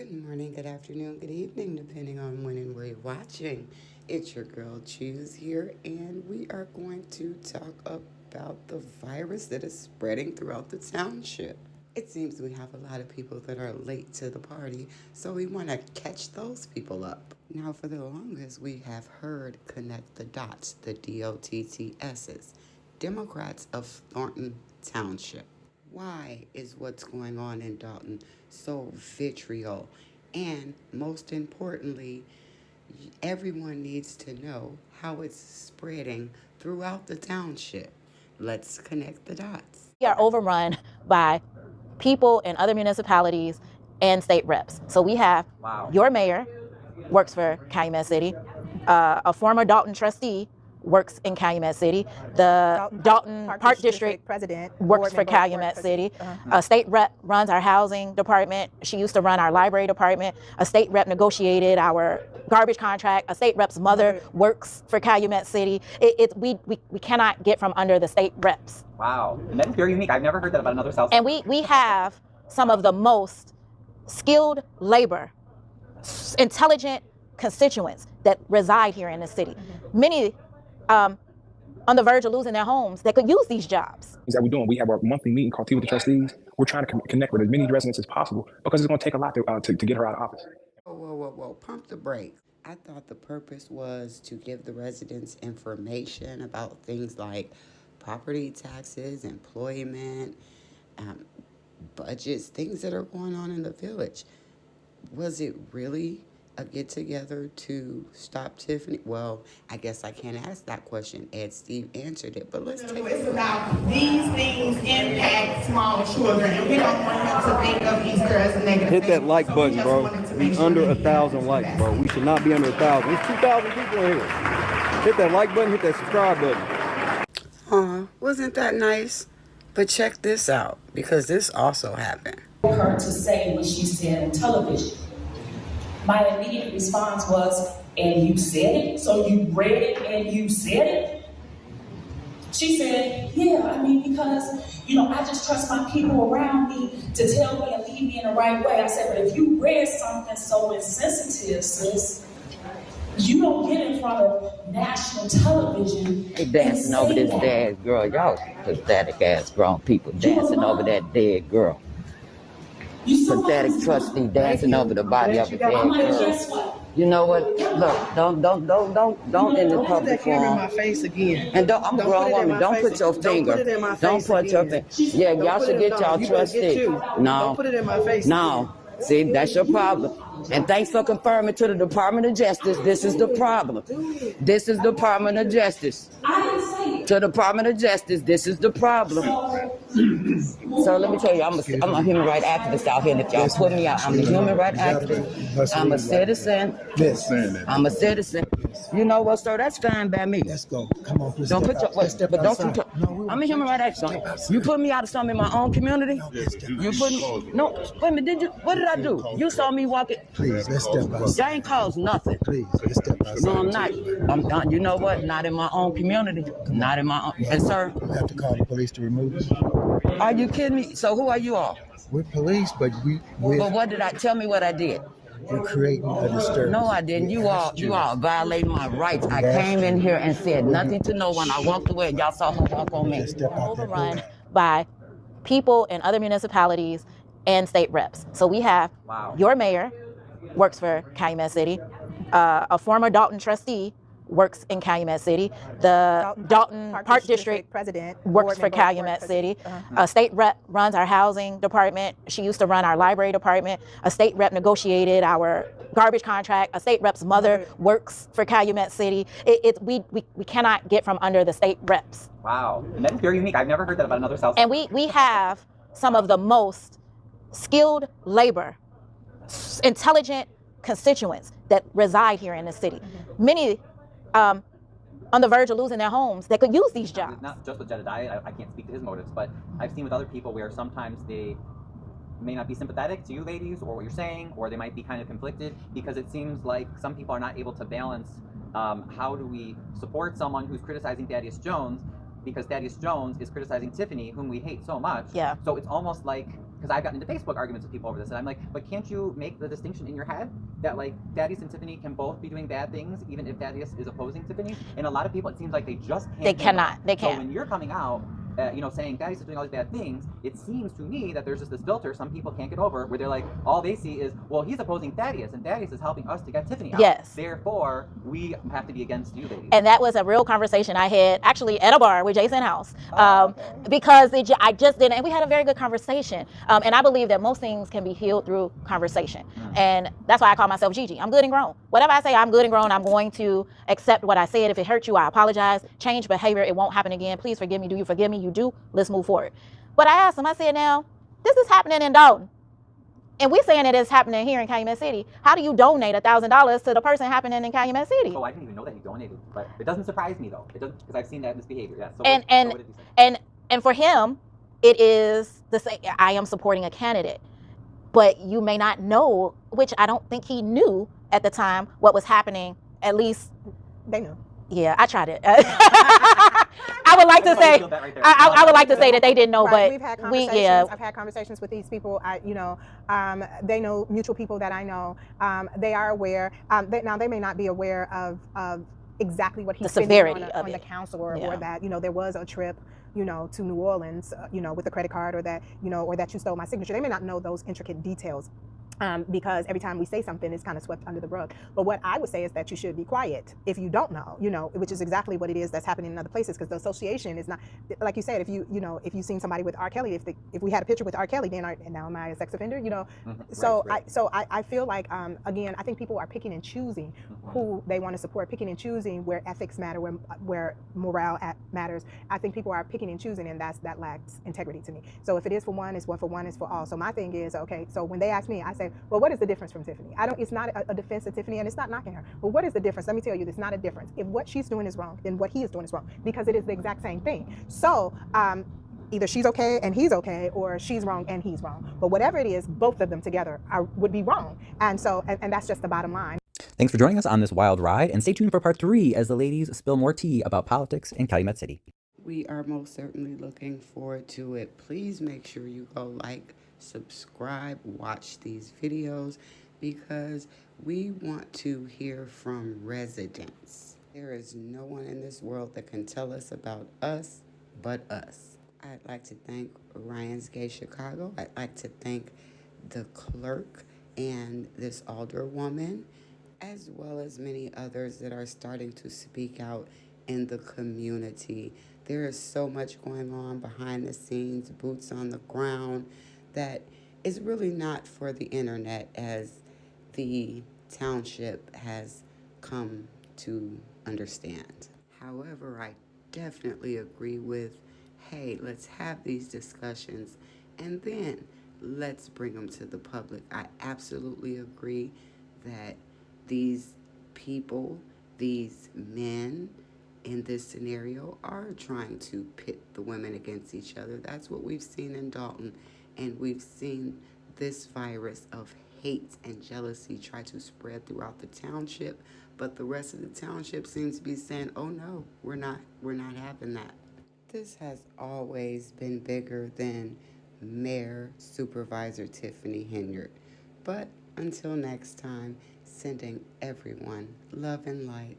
Good morning, good afternoon, good evening, depending on when and where you're watching. It's your girl Choose here, and we are going to talk about the virus that is spreading throughout the township. It seems we have a lot of people that are late to the party, so we want to catch those people up. Now, for the longest, we have heard connect the dots, the DOTTSs, Democrats of Thornton Township. Why is what's going on in Dalton so vitriol? And most importantly, everyone needs to know how it's spreading throughout the township. Let's connect the dots. We are overrun by people in other municipalities and state reps. So we have your mayor works for Calumet City, a former Dalton trustee works in Calumet City, the Dalton Park District president works for Calumet City, a state rep runs our housing department. She used to run our library department. A state rep negotiated our garbage contract. A state rep's mother works for Calumet City. We cannot get from under the state reps. Wow, and that's very unique. I've never heard that about another South. And we have some of the most skilled labor, intelligent constituents that reside here in the city. Many on the verge of losing their homes that could use these jobs. That we're doing. We have our monthly meeting called Tea with the Trustees. We're trying to connect with as many residents as possible because it's going to take a lot to get her out of office. Whoa, pump the brakes. I thought the purpose was to give the residents information about things like property taxes, employment, budgets, things that are going on in the village. Was it really a get-together to stop Tiffany? Well, I guess I can't ask that question. Ed Steve answered it, but let's take It's about these things impact small children, and we don't want him to think of Easter as a negative. Hit that like button, bro. We under 1,000 likes, bro. We should not be under 1,000. There's 2,000 people in here. Hit that like button, hit that subscribe button. Wasn't that nice? But check this out, because this also happened. Her to say what she said on television. My immediate response was, and you said it? So you read it and you said it? She said, yeah, because, I just trust my people around me to tell me and lead me in the right way. I said, but if you read something so insensitive, sis, you don't get in front of national television. They dancing over this dead girl. Y'all pathetic ass grown people dancing over that dead girl. Pathetic trustee dancing over the body of a dead girl. You know what? Look, don't in the public forum. In my face again. And I'm a grown woman. Don't put your finger. Don't put your finger. Yeah, y'all should get y'all trustee. No. Don't put it in my face. No. See, that's your problem. And thanks for confirming to the Department of Justice, this is the problem. This is the Department of Justice. To the Department of Justice, this is the problem. So let me tell you, I'm a human rights activist out here, and if y'all put me out, I'm a human rights activist. I'm a citizen. I'm a citizen. You know what, sir? That's fine by me. Let's go. Come on, please. Don't put your but don't I'm a human rights activist. You put me out of something in my own community. You put me. No, wait a minute. What did I do? You saw me walking. Please, let's step outside. I ain't caused nothing. Please, let's step outside. No, I'm not. I'm not. You know what? Not in my own community. Not in my own. And sir, We have to call the police to remove us. are you kidding me? So who are you all? We're police, but we're What did I tell me what I did? creating a disturbance. No, I didn't. You all violating my rights. I came in here and said nothing to no one. I walked away. Y'all saw her walk on me. Step out there. Overrun by people in other municipalities and state reps. So we have your mayor works for Calumet City, a former Dalton trustee works in Calumet City, the Dalton Park District president works for Calumet City, a state rep runs our housing department. She used to run our library department. A state rep negotiated our garbage contract. A state rep's mother works for Calumet City. We cannot get from under the state reps. Wow, and that's very unique. I've never heard that about another South. And we have some of the most skilled labor, intelligent constituents that reside here in the city. Many on the verge of losing their homes that could use these jobs. Not just with Jedediah, I can't speak to his motives, but I've seen with other people where sometimes they may not be sympathetic to you ladies or what you're saying, or they might be kind of conflicted because it seems like some people are not able to balance how do we support someone who's criticizing Thaddeus Jones because Thaddeus Jones is criticizing Tiffany, whom we hate so much. Yeah. So it's almost like because I've gotten into Facebook arguments with people over this, and I'm like, but can't you make the distinction in your head that like Thaddeus and Tiffany can both be doing bad things, even if Thaddeus is opposing Tiffany? And a lot of people, it seems like they just can't. They cannot. They can't. So when you're coming out, saying Thaddeus is doing all these bad things, it seems to me that there's just this filter some people can't get over, where they're like, all they see is, well, he's opposing Thaddeus, and Thaddeus is helping us to get Tiffany out. Yes. Therefore, we have to be against you, ladies. And that was a real conversation I had actually at a bar with Jason House, Okay. because I just didn't, and we had a very good conversation. And I believe that most things can be healed through conversation. And that's why I call myself Gigi. I'm good and grown. Whatever I say, I'm good and grown. I'm going to accept what I said. If it hurt you, I apologize. Change behavior. It won't happen again. Please forgive me. Do you forgive me? You do. Let's move forward. But I asked him, I said, now, this is happening in Dalton. And we're saying it is happening here in Calumet City. How do you donate $1,000 to the person happening in Calumet City? Oh, I didn't even know that he donated, but it doesn't surprise me though. It doesn't, because I've seen that misbehavior. Yeah. So what did he say? And for him, it is the same. I am supporting a candidate, but you may not know, which I don't think he knew at the time what was happening. At least they knew. Yeah, I tried it. I would like to say, I would like to say that they didn't know, right. but We've had conversations. I've had conversations with these people. They know mutual people that I know. They are aware. Now they may not be aware of exactly what he's spending on the council, or that there was a trip to New Orleans with a credit card, or that or that you stole my signature. They may not know those intricate details. Because every time we say something, it's kind of swept under the rug. But what I would say is that you should be quiet if you don't know, which is exactly what it is that's happening in other places. Because the association is not, like you said, if you've seen somebody with R. Kelly, if we had a picture with R. Kelly, then now am I a sex offender? So right. I feel like again, I think people are picking and choosing who they want to support, picking and choosing where ethics matter, where morale matters. I think people are picking and choosing, and that lacks integrity to me. So if it is for one, it's one for one, it's for all. So my thing is, okay, so when they ask me, I say, well, what is the difference from Tiffany? It's not a defense of Tiffany, and it's not knocking her. But what is the difference? Let me tell you, there's not a difference. If what she's doing is wrong, then what he is doing is wrong, because it is the exact same thing. So either she's okay and he's okay, or she's wrong and he's wrong. But whatever it is, both of them together would be wrong. And so, and that's just the bottom line. Thanks for joining us on this wild ride, and stay tuned for part 3 as the ladies spill more tea about politics in Calumet City. We are most certainly looking forward to it. Please make sure you go like, subscribe, watch these videos, because we want to hear from residents. There is no one in this world that can tell us about us but us. I'd like to thank Ryan's Gay Chicago. I'd like to thank the clerk and this alderwoman, as well as many others that are starting to speak out in the community. There is so much going on behind the scenes, boots on the ground, that is really not for the internet, as the township has come to understand. However, I definitely agree with, hey, let's have these discussions and then let's bring them to the public. I absolutely agree that these people, these men in this scenario, are trying to pit the women against each other. That's what we've seen in Dalton. And we've seen this virus of hate and jealousy try to spread throughout the township, but the rest of the township seems to be saying, oh no, we're not having that. This has always been bigger than Mayor Supervisor Tiffany Henyard. But until next time, sending everyone love and light.